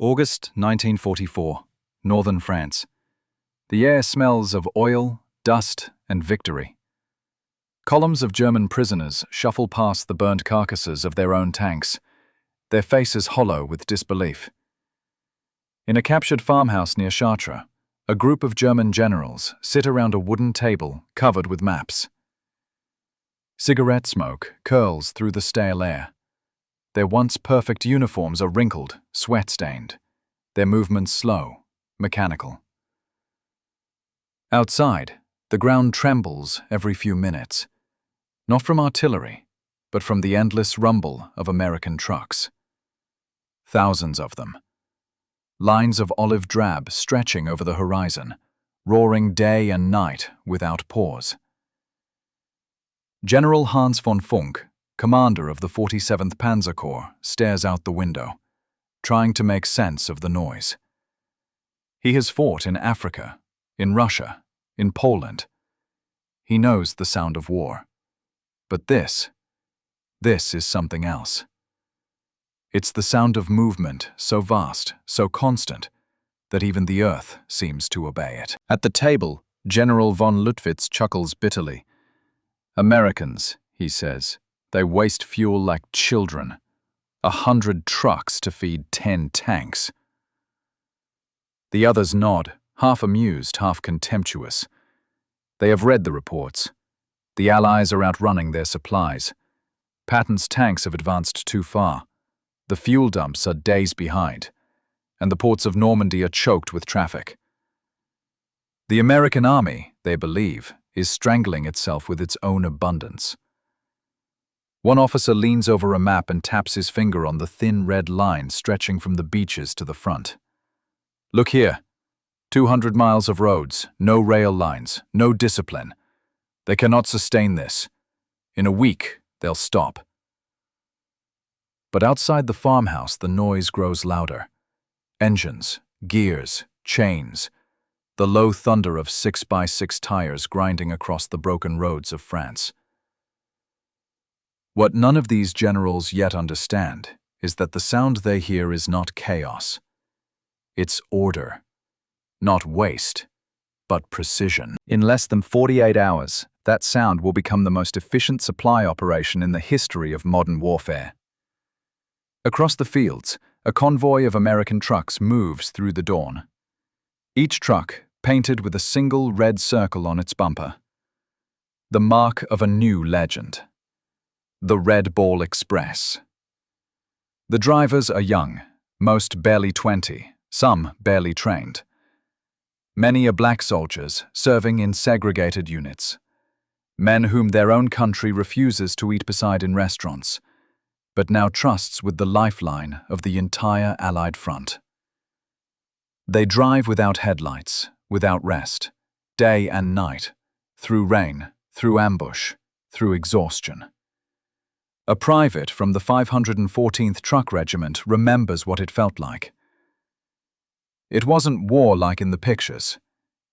August 1944, northern France. The air smells of oil, dust, and victory. Columns of German prisoners shuffle past the burnt carcasses of their own tanks, their faces hollow with disbelief. In a captured farmhouse near Chartres, a group of German generals sit around a wooden table covered with maps. Cigarette smoke curls through the stale air. Their once perfect uniforms are wrinkled, sweat-stained. Their movements slow, mechanical. Outside, the ground trembles every few minutes, not from artillery, but from the endless rumble of American trucks. Thousands of them. Lines of olive drab stretching over the horizon, roaring day and night without pause. General Hans von Funk, commander of the 47th Panzer Corps, stares out the window, trying to make sense of the noise. He has fought in Africa, in Russia, in Poland. He knows the sound of war. But this is something else. It's the sound of movement so vast, so constant, that even the earth seems to obey it. At the table, General von Lüttwitz chuckles bitterly. "Americans," he says, "they waste fuel like children. 100 trucks to feed 10 tanks." The others nod, half amused, half contemptuous. They have read the reports. The Allies are outrunning their supplies. Patton's tanks have advanced too far. The fuel dumps are days behind, and the ports of Normandy are choked with traffic. The American army, they believe, is strangling itself with its own abundance. One officer leans over a map and taps his finger on the thin red line stretching from the beaches to the front. "Look here. 200 miles of roads, no rail lines, no discipline. They cannot sustain this. In a week, they'll stop." But outside the farmhouse, the noise grows louder. Engines, gears, chains, the low thunder of 6x6 tires grinding across the broken roads of France. What none of these generals yet understand is that the sound they hear is not chaos. It's order. Not waste, but precision. In less than 48 hours, that sound will become the most efficient supply operation in the history of modern warfare. Across the fields, a convoy of American trucks moves through the dawn. Each truck painted with a single red circle on its bumper. The mark of a new legend. The Red Ball Express. The drivers are young, most barely 20, some barely trained. Many are black soldiers serving in segregated units, men whom their own country refuses to eat beside in restaurants, but now trusts with the lifeline of the entire Allied front. They drive without headlights, without rest, day and night, through rain, through ambush, through exhaustion. A private from the 514th Truck Regiment remembers what it felt like. It wasn't war like in the pictures.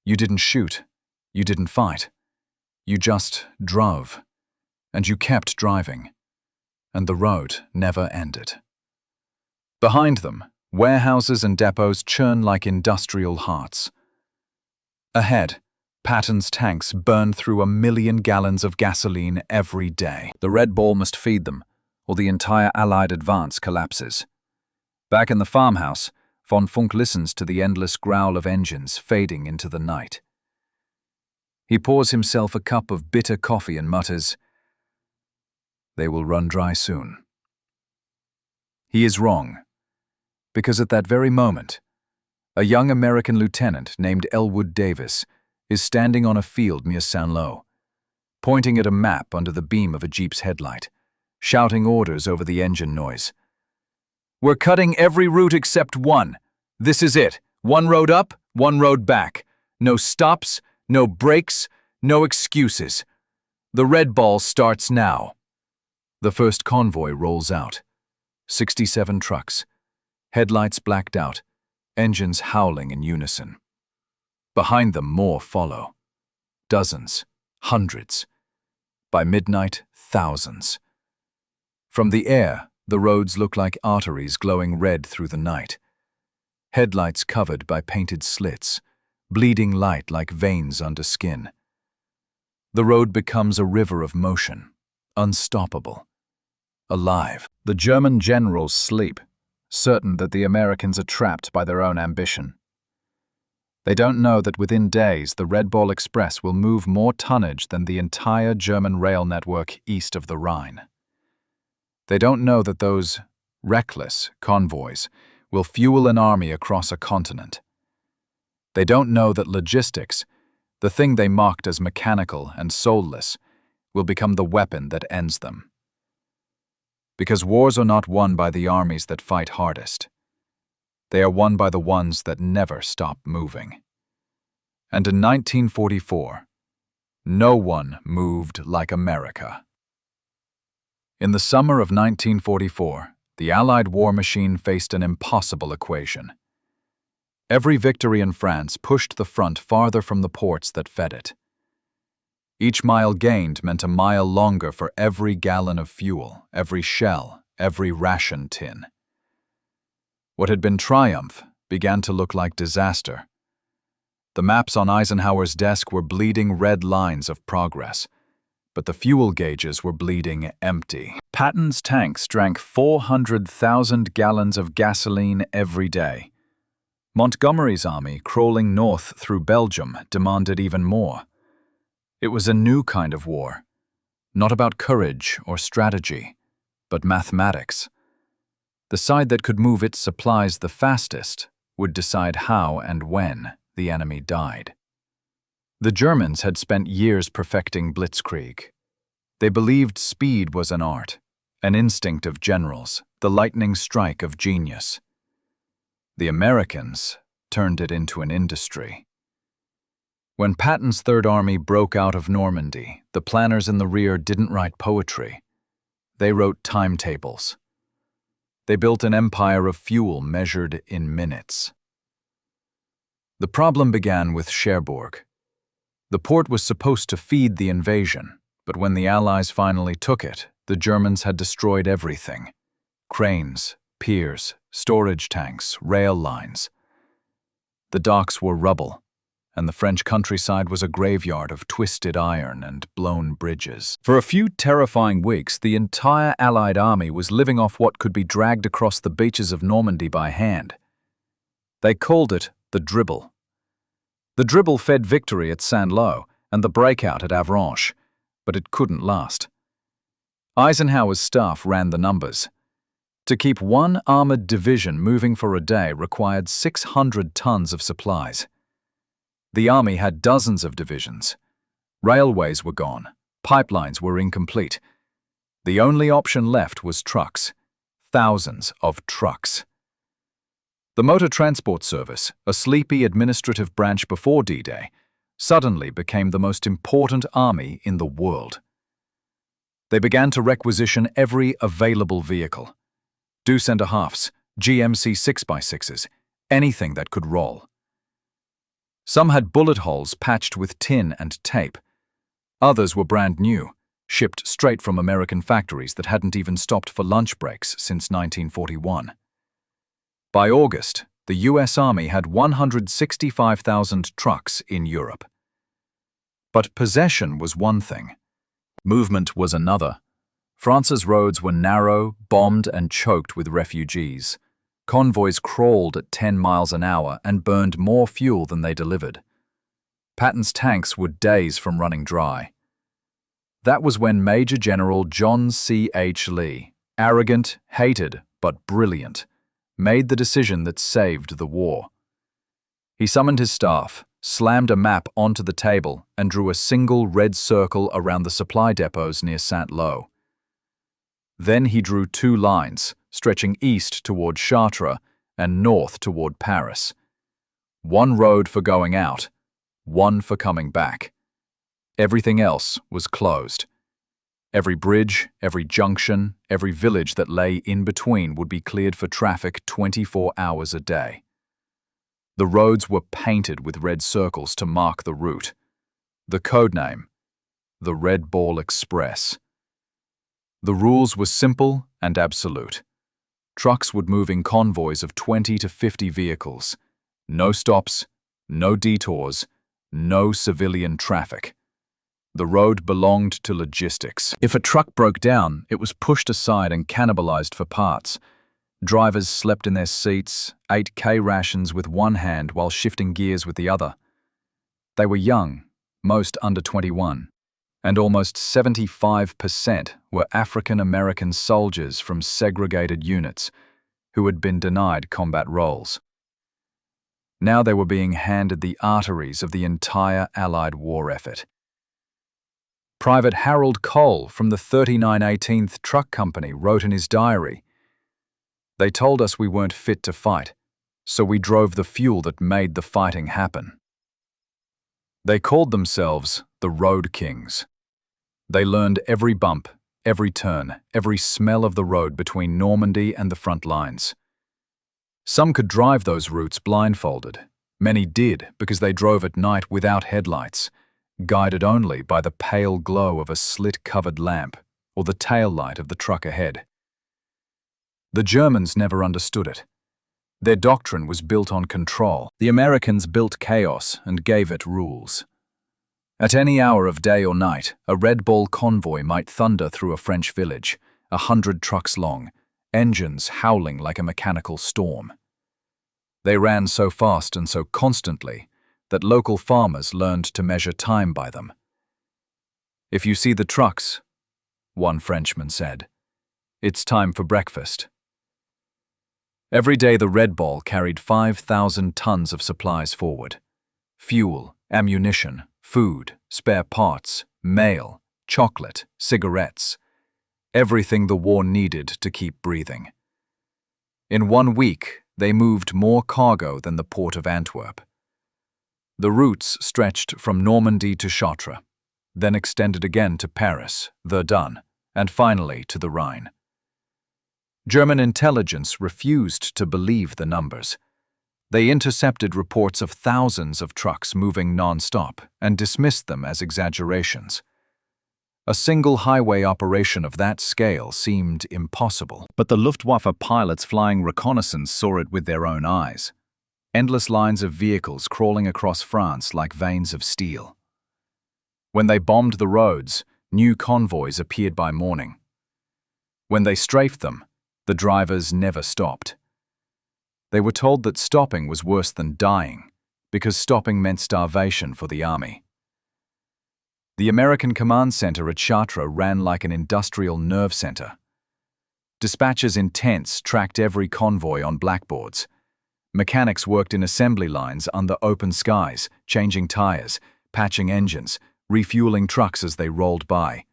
You didn't shoot. You didn't fight. You just drove. And you kept driving. And the road never ended. Behind them, warehouses and depots churn like industrial hearts. Ahead, Patton's tanks burn through 1 million gallons of gasoline every day. The Red Ball must feed them, or the entire Allied advance collapses. Back in the farmhouse, von Funk listens to the endless growl of engines fading into the night. He pours himself a cup of bitter coffee and mutters, "They will run dry soon." He is wrong, because at that very moment, a young American lieutenant named Elwood Davis is standing on a field near Saint-Lô, pointing at a map under the beam of a jeep's headlight, shouting orders over the engine noise. "We're cutting every route except one. This is it. One road up, one road back. No stops, no breaks, no excuses. The Red Ball starts now." The first convoy rolls out. 67 trucks, headlights blacked out, engines howling in unison. Behind them, more follow. Dozens, hundreds. By midnight, thousands. From the air, the roads look like arteries glowing red through the night. headlights covered by painted slits, bleeding light like veins under skin. The road becomes a river of motion, unstoppable, alive. The German generals sleep, certain that the Americans are trapped by their own ambition. They don't know that within days the Red Ball Express will move more tonnage than the entire German rail network east of the Rhine. They don't know that those reckless convoys will fuel an army across a continent. They don't know that logistics, the thing they mocked as mechanical and soulless, will become the weapon that ends them. Because wars are not won by the armies that fight hardest. They are won by the ones that never stop moving. And in 1944, no one moved like America. In the summer of 1944, the Allied war machine faced an impossible equation. Every victory in France pushed the front farther from the ports that fed it. Each mile gained meant a mile longer for every gallon of fuel, every shell, every ration tin. What had been triumph began to look like disaster. The maps on Eisenhower's desk were bleeding red lines of progress, but the fuel gauges were bleeding empty. Patton's tanks drank 400,000 gallons of gasoline every day. Montgomery's army, crawling north through Belgium, demanded even more. It was a new kind of war, not about courage or strategy, but mathematics. The side that could move its supplies the fastest would decide how and when the enemy died. The Germans had spent years perfecting blitzkrieg. They believed speed was an art, an instinct of generals, the lightning strike of genius. The Americans turned it into an industry. When Patton's Third Army broke out of Normandy, the planners in the rear didn't write poetry. They wrote timetables. They built an empire of fuel measured in minutes. The problem began with Cherbourg. The port was supposed to feed the invasion, but when the Allies finally took it, the Germans had destroyed everything. Cranes, piers, storage tanks, rail lines. The docks were rubble, and the French countryside was a graveyard of twisted iron and blown bridges. For a few terrifying weeks, the entire Allied army was living off what could be dragged across the beaches of Normandy by hand. They called it the dribble. The dribble fed victory at Saint-Lô and the breakout at Avranches, but it couldn't last. Eisenhower's staff ran the numbers. To keep one armored division moving for a day required 600 tons of supplies. The army had dozens of divisions. Railways were gone. Pipelines were incomplete. The only option left was trucks. Thousands of trucks. The Motor Transport Service, a sleepy administrative branch before D-Day, suddenly became the most important army in the world. They began to requisition every available vehicle. Deuce and a halfs, GMC 6x6s, anything that could roll. Some had bullet holes patched with tin and tape. Others were brand new, shipped straight from American factories that hadn't even stopped for lunch breaks since 1941. By August, the US Army had 165,000 trucks in Europe. But possession was one thing. Movement was another. France's roads were narrow, bombed, and choked with refugees. Convoys crawled at 10 miles an hour and burned more fuel than they delivered. Patton's tanks were days from running dry. That was when Major General John C. H. Lee, arrogant, hated, but brilliant, made the decision that saved the war. He summoned his staff, slammed a map onto the table, and drew a single red circle around the supply depots near Saint-Lô. Then he drew two lines, stretching east toward Chartres and north toward Paris. One road for going out, one for coming back. Everything else was closed. Every bridge, every junction, every village that lay in between would be cleared for traffic 24 hours a day. The roads were painted with red circles to mark the route. The codename, the Red Ball Express. The rules were simple and absolute. trucks would move in convoys of 20 to 50 vehicles. No stops, no detours, no civilian traffic. The road belonged to logistics. If a truck broke down, it was pushed aside and cannibalized for parts. Drivers slept in their seats, ate K-rations with one hand while shifting gears with the other. They were young, most under 21, and almost 75% were African American soldiers from segregated units who had been denied combat roles. Now they were being handed the arteries of the entire Allied war effort. Private Harold Cole from the 3918th Truck Company wrote in his diary, "They told us we weren't fit to fight, so we drove the fuel that made the fighting happen." They called themselves the Road Kings. They learned every bump, every turn, every smell of the road between Normandy and the front lines. Some could drive those routes blindfolded. Many did because they drove at night without headlights, guided only by the pale glow of a slit-covered lamp or the tail light of the truck ahead. The Germans never understood it. Their doctrine was built on control. The Americans built chaos and gave it rules. At any hour of day or night, a Red Ball convoy might thunder through a French village, 100 trucks long, engines howling like a mechanical storm. They ran so fast and so constantly that local farmers learned to measure time by them. "If you see the trucks," one Frenchman said, "it's time for breakfast." Every day the Red Ball carried 5,000 tons of supplies forward. Fuel, ammunition, food, spare parts, mail, chocolate, cigarettes. Everything the war needed to keep breathing. In 1 week, they moved more cargo than the port of Antwerp. The routes stretched from Normandy to Chartres, then extended again to Paris, Verdun, and finally to the Rhine. German intelligence refused to believe the numbers. They intercepted reports of thousands of trucks moving non-stop and dismissed them as exaggerations. A single highway operation of that scale seemed impossible. But the Luftwaffe pilots flying reconnaissance saw it with their own eyes. Endless lines of vehicles crawling across France like veins of steel. When they bombed the roads, new convoys appeared by morning. When they strafed them, the drivers never stopped. They were told that stopping was worse than dying, because stopping meant starvation for the army. The American command center at Chartres ran like an industrial nerve center. Dispatchers in tents tracked every convoy on blackboards. Mechanics worked in assembly lines under open skies, changing tires, patching engines, refueling trucks as they rolled by.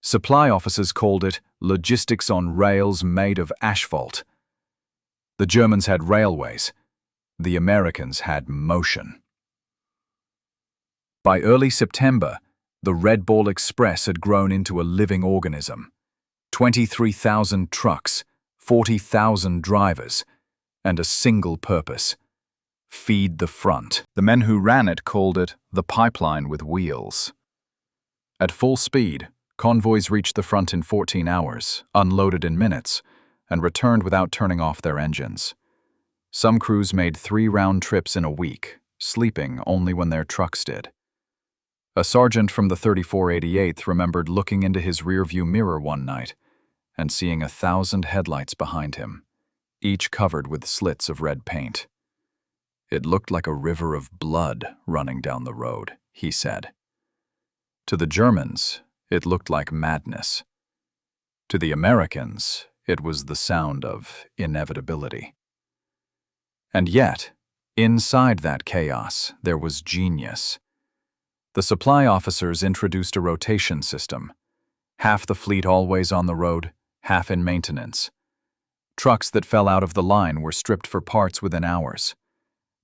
Supply officers called it logistics on rails made of asphalt. The Germans had railways. The Americans had motion. By early September, the Red Ball Express had grown into a living organism. 23,000 trucks, 40,000 drivers, and a single purpose: feed the front. The men who ran it called it the pipeline with wheels. At full speed, convoys reached the front in 14 hours, unloaded in minutes, and returned without turning off their engines. Some crews made 3 round trips in a week, sleeping only when their trucks did. A sergeant from the 3488th remembered looking into his rearview mirror one night and seeing 1,000 headlights behind him, each covered with slits of red paint. "It looked like a river of blood running down the road," he said. To the Germans, it looked like madness. To the Americans, it was the sound of inevitability. And yet, inside that chaos, there was genius. The supply officers introduced a rotation system. Half the fleet always on the road, half in maintenance. Trucks that fell out of the line were stripped for parts within hours.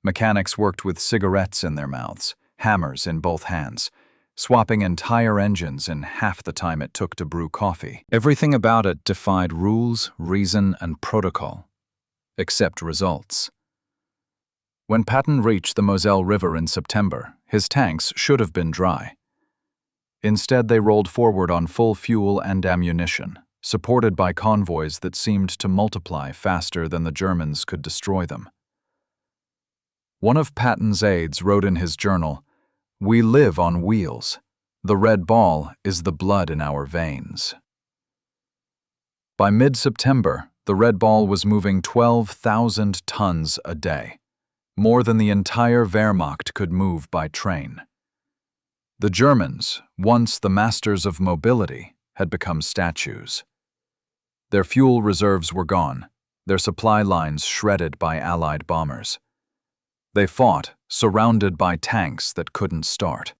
Mechanics worked with cigarettes in their mouths, hammers in both hands, swapping entire engines in half the time it took to brew coffee. Everything about it defied rules, reason, and protocol, except results. When Patton reached the Moselle River in September, his tanks should have been dry. Instead, they rolled forward on full fuel and ammunition, supported by convoys that seemed to multiply faster than the Germans could destroy them. One of Patton's aides wrote in his journal, "We live on wheels. The red ball is the blood in our veins." By mid-September, the red ball was moving 12,000 tons a day, more than the entire Wehrmacht could move by train. The Germans, once the masters of mobility, had become statues. Their fuel reserves were gone, their supply lines shredded by Allied bombers. They fought, surrounded by tanks that couldn't start.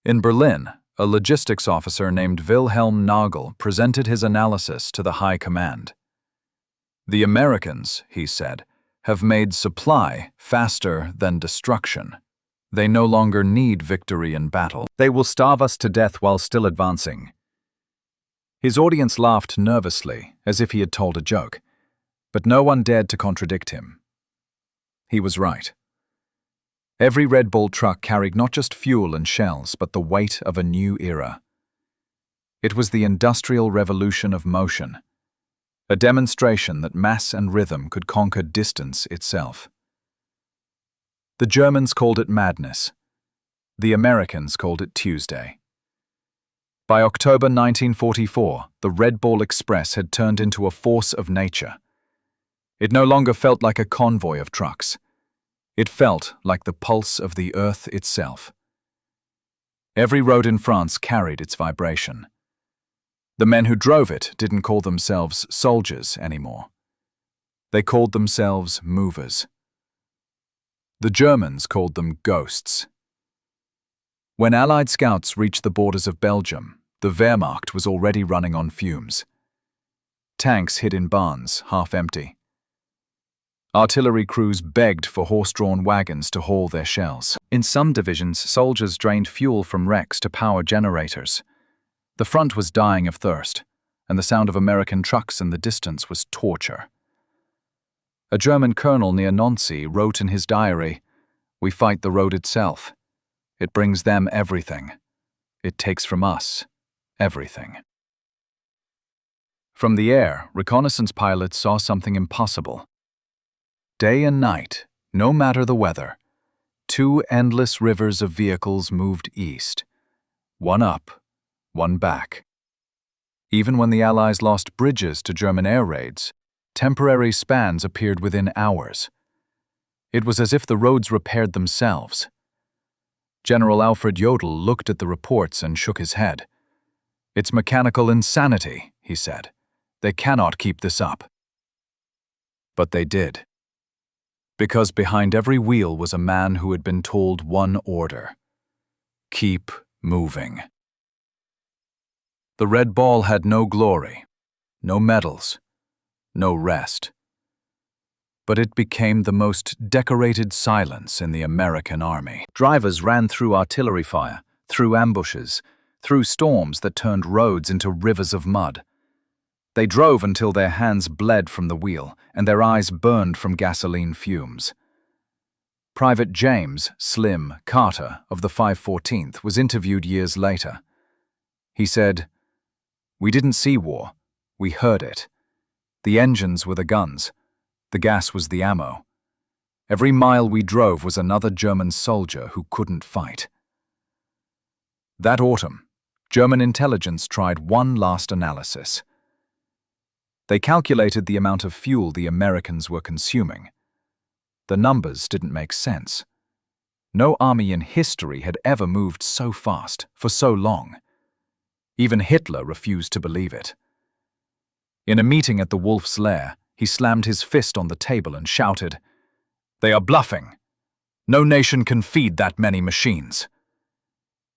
In Berlin, a logistics officer named Wilhelm Nagel presented his analysis to the High Command. "The Americans," he said, "have made supply faster than destruction. They no longer need victory in battle. They will starve us to death while still advancing." His audience laughed nervously, as if he had told a joke, but no one dared to contradict him. He was right. Every Red Bull truck carried not just fuel and shells, but the weight of a new era. It was the industrial revolution of motion, a demonstration that mass and rhythm could conquer distance itself. The Germans called it madness. The Americans called it Tuesday. By October 1944, the Red Bull Express had turned into a force of nature. It no longer felt like a convoy of trucks. It felt like the pulse of the earth itself. Every road in France carried its vibration. The men who drove it didn't call themselves soldiers anymore. They called themselves movers. The Germans called them ghosts. When Allied scouts reached the borders of Belgium, the Wehrmacht was already running on fumes. Tanks hid in barns, half empty. Artillery crews begged for horse-drawn wagons to haul their shells. In some divisions, soldiers drained fuel from wrecks to power generators. The front was dying of thirst, and the sound of American trucks in the distance was torture. A German colonel near Nancy wrote in his diary, "We fight the road itself. It brings them everything. It takes from us everything." From the air, reconnaissance pilots saw something impossible. Day and night, no matter the weather, two endless rivers of vehicles moved east, one up, one back. Even when the Allies lost bridges to German air raids, temporary spans appeared within hours. It was as if the roads repaired themselves. General Alfred Jodl looked at the reports and shook his head. "It's mechanical insanity," he said. "They cannot keep this up." But they did. Because behind every wheel was a man who had been told one order: keep moving. The Red Ball had no glory, no medals, no rest. But it became the most decorated silence in the American army. Drivers ran through artillery fire, through ambushes, through storms that turned roads into rivers of mud. They drove until their hands bled from the wheel and their eyes burned from gasoline fumes. Private James "Slim" Carter of the 514th was interviewed years later. He said, "We didn't see war, we heard it. The engines were the guns, the gas was the ammo. Every mile we drove was another German soldier who couldn't fight." That autumn, German intelligence tried one last analysis. They calculated the amount of fuel the Americans were consuming. The numbers didn't make sense. No army in history had ever moved so fast for so long. Even Hitler refused to believe it. In a meeting at the Wolf's Lair, he slammed his fist on the table and shouted, "They are bluffing. No nation can feed that many machines."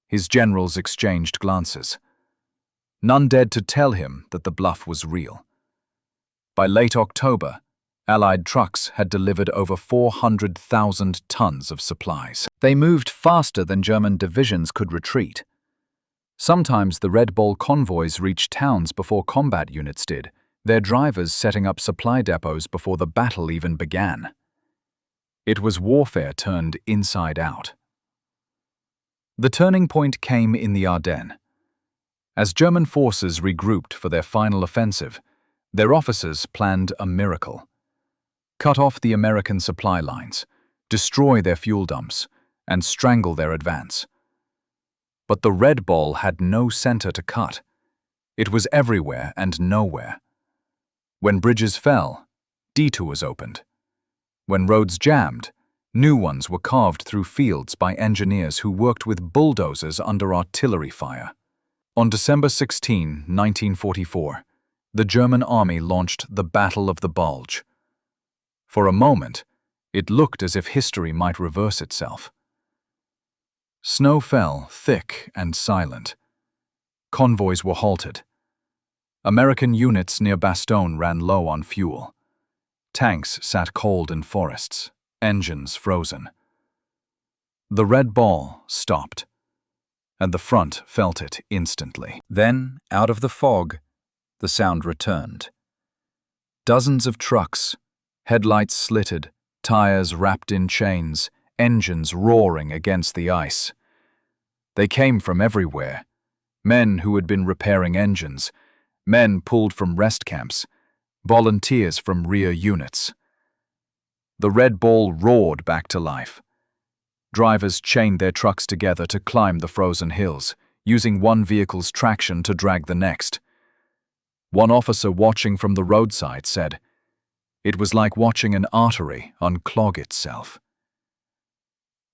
His generals exchanged glances. None dared to tell him that the bluff was real. By late October, Allied trucks had delivered over 400,000 tons of supplies. They moved faster than German divisions could retreat. Sometimes the Red Bull convoys reached towns before combat units did, their drivers setting up supply depots before the battle even began. It was warfare turned inside out. The turning point came in the Ardennes. As German forces regrouped for their final offensive, their officers planned a miracle. Cut off the American supply lines, destroy their fuel dumps, and strangle their advance. But the Red Ball had no center to cut. It was everywhere and nowhere. When bridges fell, detours opened. When roads jammed, new ones were carved through fields by engineers who worked with bulldozers under artillery fire. On December 16, 1944, the German army launched the Battle of the Bulge. For a moment, it looked as if history might reverse itself. Snow fell thick and silent. Convoys were halted. American units near Bastogne ran low on fuel. Tanks sat cold in forests, engines frozen. The Red Ball stopped, and the front felt it instantly. Then, out of the fog, the sound returned. Dozens of trucks, headlights slitted, tires wrapped in chains, engines roaring against the ice. They came from everywhere. Men who had been repairing engines, men pulled from rest camps, volunteers from rear units. The Red Ball roared back to life. Drivers chained their trucks together to climb the frozen hills, using one vehicle's traction to drag the next. One officer watching from the roadside said, "It was like watching an artery unclog itself."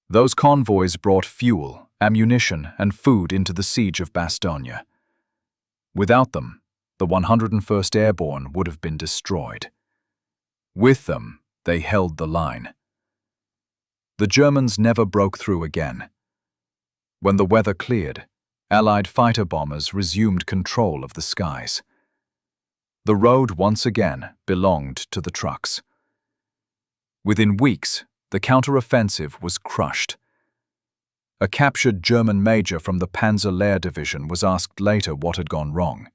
Those convoys brought fuel, ammunition, and food into the siege of Bastogne. Without them, the 101st Airborne would have been destroyed. With them, they held the line. The Germans never broke through again. When the weather cleared, Allied fighter bombers resumed control of the skies. The road once again belonged to the trucks. Within weeks, the counter-offensive was crushed. A captured German major from the Panzer Lehr division was asked later what had gone wrong.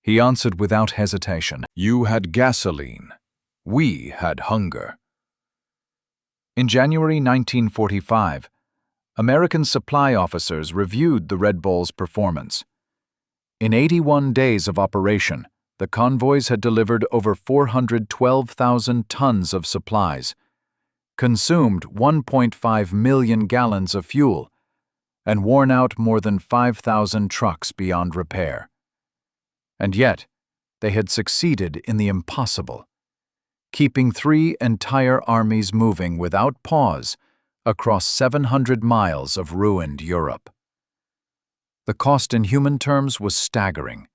He answered without hesitation, "You had gasoline. We had hunger." In January 1945, American supply officers reviewed the Red Ball's performance. In 81 days of operation, the convoys had delivered over 412,000 tons of supplies, consumed 1.5 million gallons of fuel, and worn out more than 5,000 trucks beyond repair. And yet, they had succeeded in the impossible, keeping 3 entire armies moving without pause across 700 miles of ruined Europe. The cost in human terms was staggering.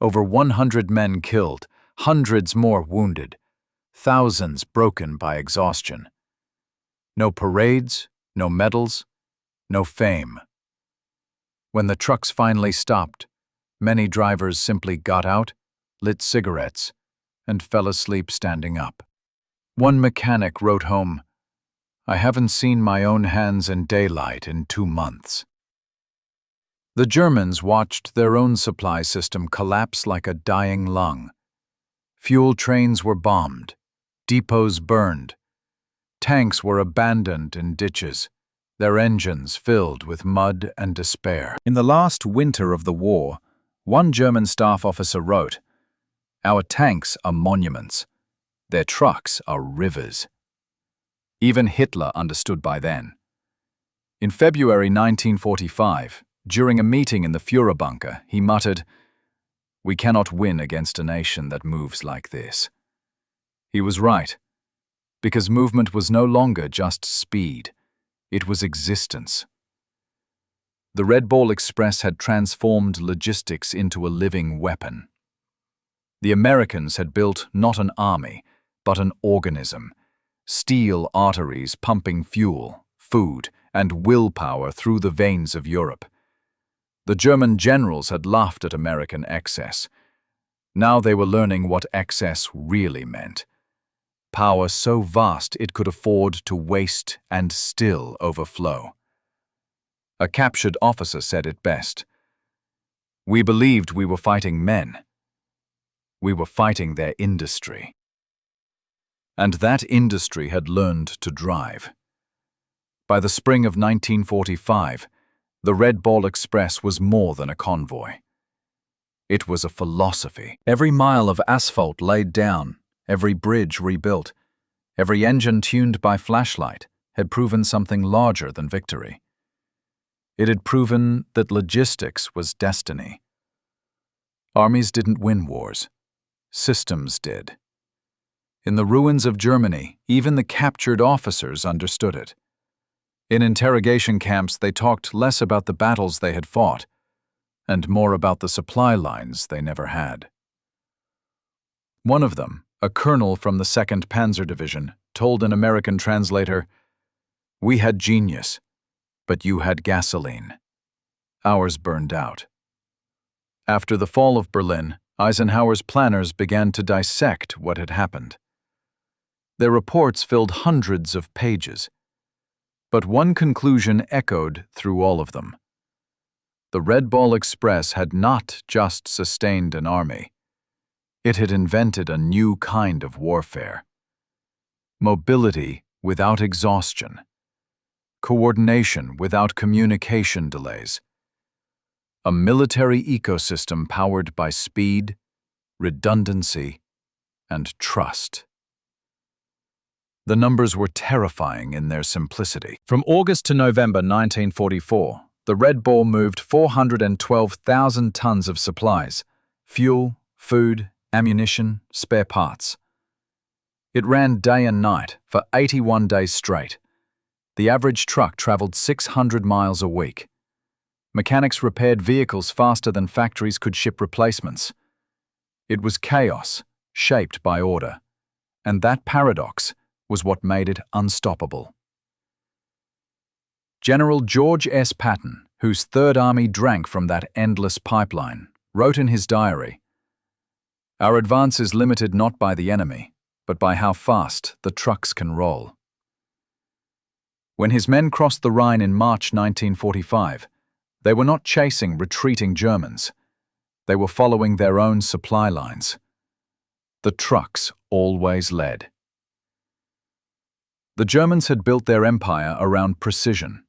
Over 100 men killed, hundreds more wounded, thousands broken by exhaustion. No parades, no medals, no fame. When the trucks finally stopped, many drivers simply got out, lit cigarettes, and fell asleep standing up. One mechanic wrote home, "I haven't seen my own hands in daylight in 2 months." The Germans watched their own supply system collapse like a dying lung. Fuel trains were bombed, depots burned, tanks were abandoned in ditches, their engines filled with mud and despair. In the last winter of the war, one German staff officer wrote, "Our tanks are monuments. Their trucks are rivers." Even Hitler understood by then. In February 1945, during a meeting in the Führer bunker, he muttered, "We cannot win against a nation that moves like this." He was right, because movement was no longer just speed, it was existence. The Red Ball Express had transformed logistics into a living weapon. The Americans had built not an army, but an organism, steel arteries pumping fuel, food, and willpower through the veins of Europe. The German generals had laughed at American excess. Now they were learning what excess really meant. Power so vast it could afford to waste and still overflow. A captured officer said it best. "We believed we were fighting men. We were fighting their industry." And that industry had learned to drive. By the spring of 1945, The Red Ball Express was more than a convoy. It was a philosophy. Every mile of asphalt laid down, every bridge rebuilt, every engine tuned by flashlight had proven something larger than victory. It had proven that logistics was destiny. Armies didn't win wars. Systems did. In the ruins of Germany, even the captured officers understood it. In interrogation camps, they talked less about the battles they had fought, and more about the supply lines they never had. One of them, a colonel from the 2nd Panzer Division, told an American translator, "We had genius, but you had gasoline. Ours burned out." After the fall of Berlin, Eisenhower's planners began to dissect what had happened. Their reports filled hundreds of pages, but one conclusion echoed through all of them. The Red Ball Express had not just sustained an army. It had invented a new kind of warfare. Mobility without exhaustion. Coordination without communication delays. A military ecosystem powered by speed, redundancy, and trust. The numbers were terrifying in their simplicity. From August to November 1944, the Red Ball moved 412,000 tons of supplies, fuel, food, ammunition, spare parts. It ran day and night for 81 days straight. The average truck traveled 600 miles a week. Mechanics repaired vehicles faster than factories could ship replacements. It was chaos, shaped by order, and that paradox was what made it unstoppable. General George S. Patton, whose Third Army drank from that endless pipeline, wrote in his diary, "Our advance is limited not by the enemy, but by how fast the trucks can roll." When his men crossed the Rhine in March 1945, they were not chasing retreating Germans. They were following their own supply lines. The trucks always led. The Germans had built their empire around precision.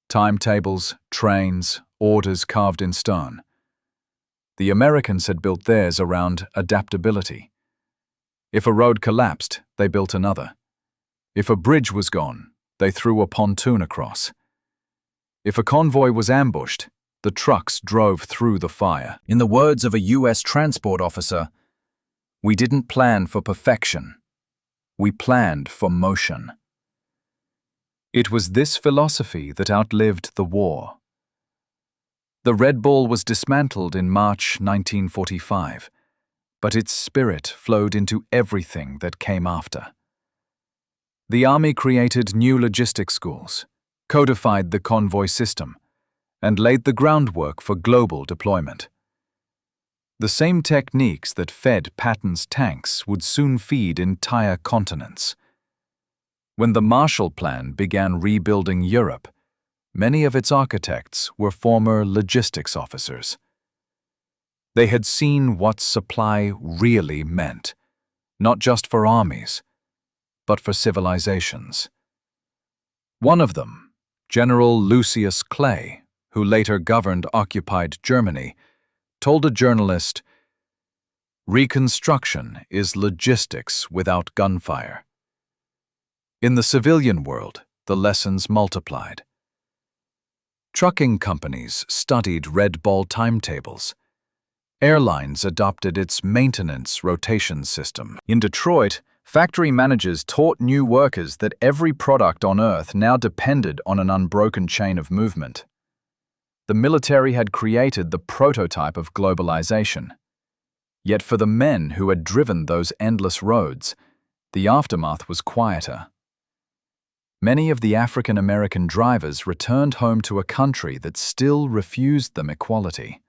Timetables, trains, orders carved in stone. The Americans had built theirs around adaptability. If a road collapsed, they built another. If a bridge was gone, they threw a pontoon across. If a convoy was ambushed, the trucks drove through the fire. In the words of a U.S. transport officer, "We didn't plan for perfection. We planned for motion." It was this philosophy that outlived the war. The Red Ball was dismantled in March 1945, but its spirit flowed into everything that came after. The Army created new logistics schools, codified the convoy system, and laid the groundwork for global deployment. The same techniques that fed Patton's tanks would soon feed entire continents. When the Marshall Plan began rebuilding Europe, many of its architects were former logistics officers. They had seen what supply really meant, not just for armies, but for civilizations. One of them, General Lucius Clay, who later governed occupied Germany, told a journalist, "Reconstruction is logistics without gunfire." In the civilian world, the lessons multiplied. Trucking companies studied Red Ball timetables. Airlines adopted its maintenance rotation system. In Detroit, factory managers taught new workers that every product on Earth now depended on an unbroken chain of movement. The military had created the prototype of globalization. Yet for the men who had driven those endless roads, the aftermath was quieter. Many of the African American drivers returned home to a country that still refused them equality.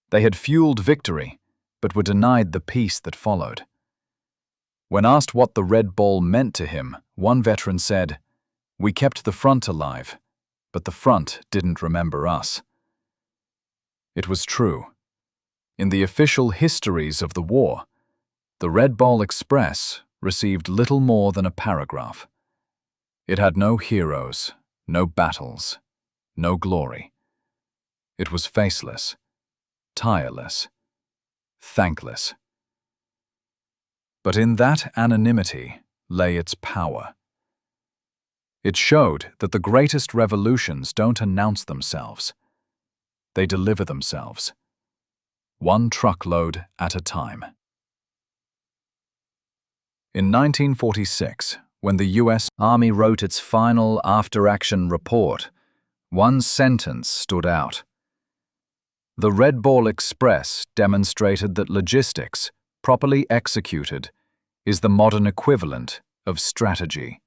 They had fueled victory, but were denied the peace that followed. When asked what the Red Ball meant to him, one veteran said, "We kept the front alive, but the front didn't remember us." It was true. In the official histories of the war, the Red Ball Express received little more than a paragraph. It had no heroes, no battles, no glory. It was faceless, tireless, thankless. But in that anonymity lay its power. It showed that the greatest revolutions don't announce themselves. They deliver themselves, one truckload at a time. In 1946, when the U.S. Army wrote its final after-action report, one sentence stood out. The Red Ball Express demonstrated that logistics, properly executed, is the modern equivalent of strategy.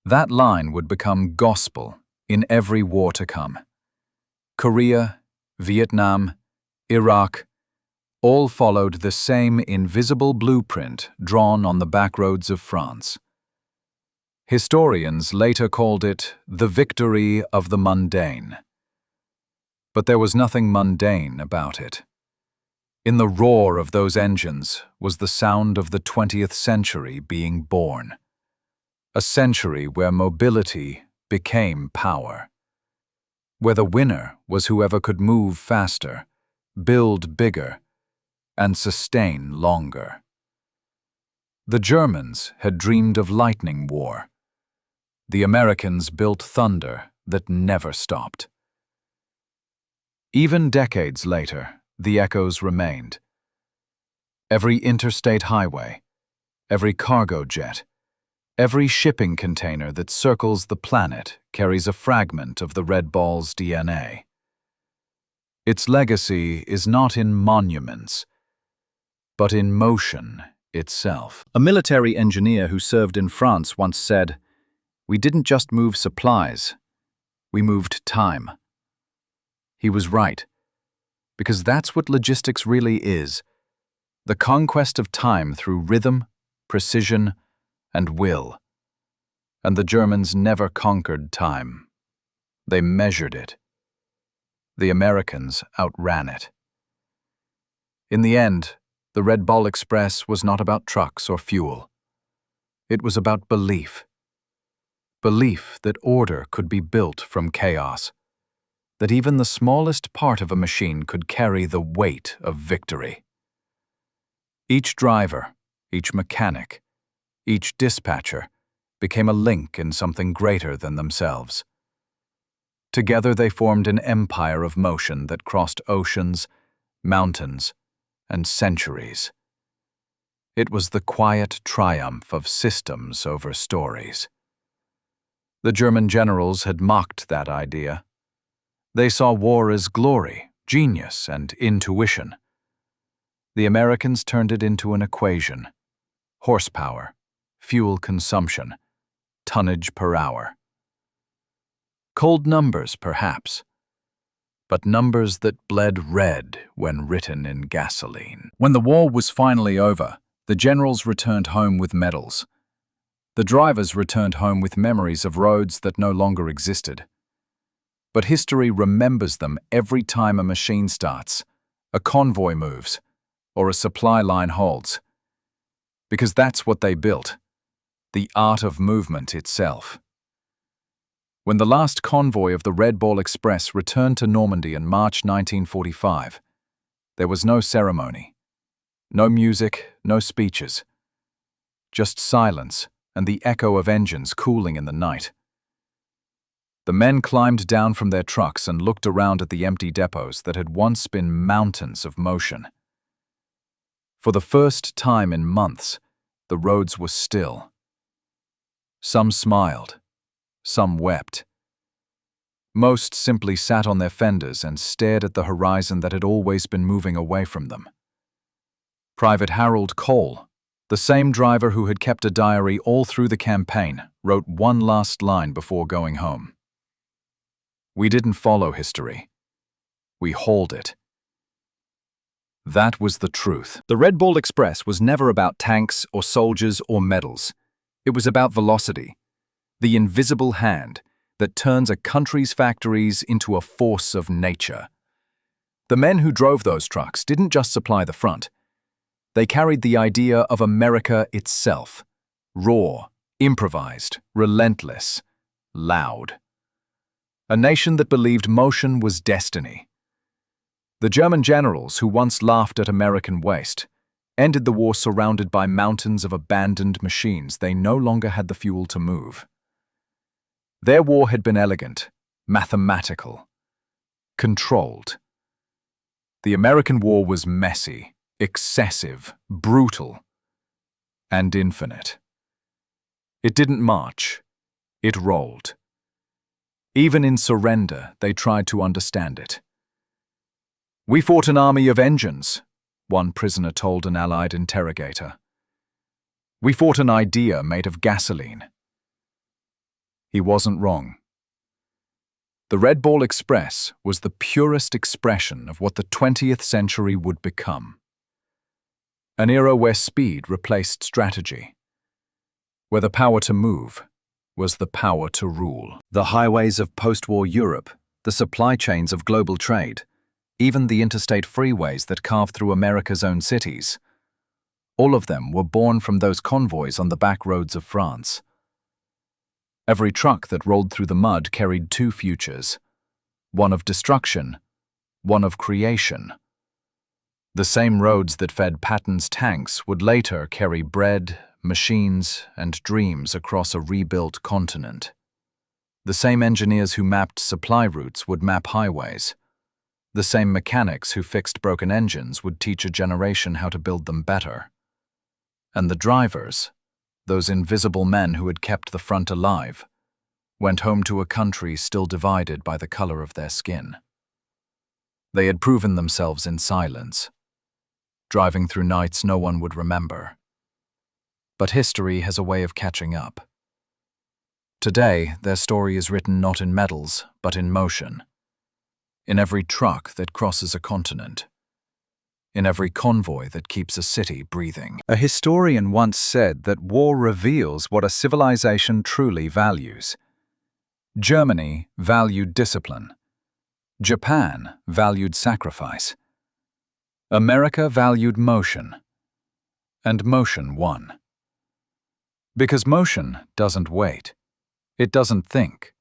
That line would become gospel in every war to come. Korea, Vietnam, Iraq, all followed the same invisible blueprint drawn on the backroads of France. Historians later called it the victory of the mundane. But there was nothing mundane about it. In the roar of those engines was the sound of the 20th century being born. A century where mobility became power. Where the winner was whoever could move faster, build bigger, and sustain longer. The Germans had dreamed of lightning war. The Americans built thunder that never stopped. Even decades later, the echoes remained. Every interstate highway, every cargo jet, every shipping container that circles the planet carries a fragment of the Red Ball's DNA. Its legacy is not in monuments, but in motion itself. A military engineer who served in France once said, "We didn't just move supplies, we moved time." He was right, because that's what logistics really is, the conquest of time through rhythm, precision, and will. And the Germans never conquered time. They measured it. The Americans outran it. In the end, the Red Ball Express was not about trucks or fuel. It was about belief. Belief that order could be built from chaos, that even the smallest part of a machine could carry the weight of victory. Each driver, each mechanic, each dispatcher became a link in something greater than themselves. Together they formed an empire of motion that crossed oceans, mountains, and centuries. It was the quiet triumph of systems over stories. The German generals had mocked that idea. They saw war as glory, genius, and intuition. The Americans turned it into an equation: horsepower, fuel consumption, tonnage per hour. Cold numbers, perhaps, but numbers that bled red when written in gasoline. When the war was finally over, the generals returned home with medals. The drivers returned home with memories of roads that no longer existed. But history remembers them every time a machine starts, a convoy moves, or a supply line halts. Because that's what they built, the art of movement itself. When the last convoy of the Red Ball Express returned to Normandy in March 1945, there was no ceremony, no music, no speeches, just silence and the echo of engines cooling in the night. The men climbed down from their trucks and looked around at the empty depots that had once been mountains of motion. For the first time in months, the roads were still. Some smiled, some wept. Most simply sat on their fenders and stared at the horizon that had always been moving away from them. Private Harold Cole, the same driver who had kept a diary all through the campaign, wrote one last line before going home. "We didn't follow history. We hauled it." That was the truth. The Red Ball Express was never about tanks or soldiers or medals. It was about velocity, the invisible hand that turns a country's factories into a force of nature. The men who drove those trucks didn't just supply the front. They carried the idea of America itself, raw, improvised, relentless, loud. a nation that believed motion was destiny. The German generals, who once laughed at American waste, ended the war surrounded by mountains of abandoned machines they no longer had the fuel to move. Their war had been elegant, mathematical, controlled. The American war was messy, excessive, brutal, and infinite. It didn't march, it rolled. Even in surrender, they tried to understand it. "We fought an army of engines," one prisoner told an Allied interrogator. "We fought an idea made of gasoline." He wasn't wrong. The Red Ball Express was the purest expression of what the 20th century would become. An era where speed replaced strategy, where the power to move was the power to rule. The highways of post-war Europe, the supply chains of global trade, even the interstate freeways that carved through America's own cities, all of them were born from those convoys on the back roads of France. Every truck that rolled through the mud carried two futures, one of destruction, one of creation. The same roads that fed Patton's tanks would later carry bread, machines, and dreams across a rebuilt continent. The same engineers who mapped supply routes would map highways. The same mechanics who fixed broken engines would teach a generation how to build them better. And the drivers, those invisible men who had kept the front alive, went home to a country still divided by the color of their skin. They had proven themselves in silence, driving through nights no one would remember. But history has a way of catching up. Today, their story is written not in medals, but in motion. In every truck that crosses a continent. In every convoy that keeps a city breathing. A historian once said that war reveals what a civilization truly values. Germany valued discipline. Japan valued sacrifice. America valued motion. And motion won. Because motion doesn't wait. It doesn't think.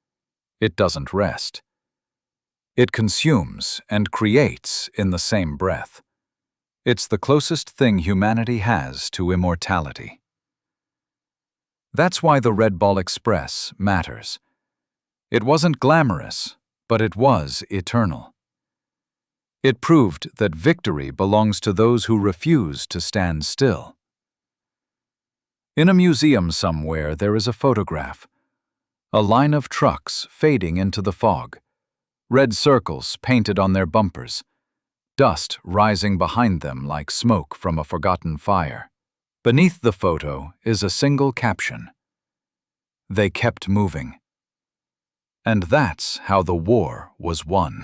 It doesn't rest. It consumes and creates in the same breath. It's the closest thing humanity has to immortality. That's why the Red Ball Express matters. It wasn't glamorous, but it was eternal. It proved that victory belongs to those who refuse to stand still. In a museum somewhere, there is a photograph. A line of trucks fading into the fog. Red circles painted on their bumpers. Dust rising behind them like smoke from a forgotten fire. Beneath the photo is a single caption. They kept moving. And that's how the war was won.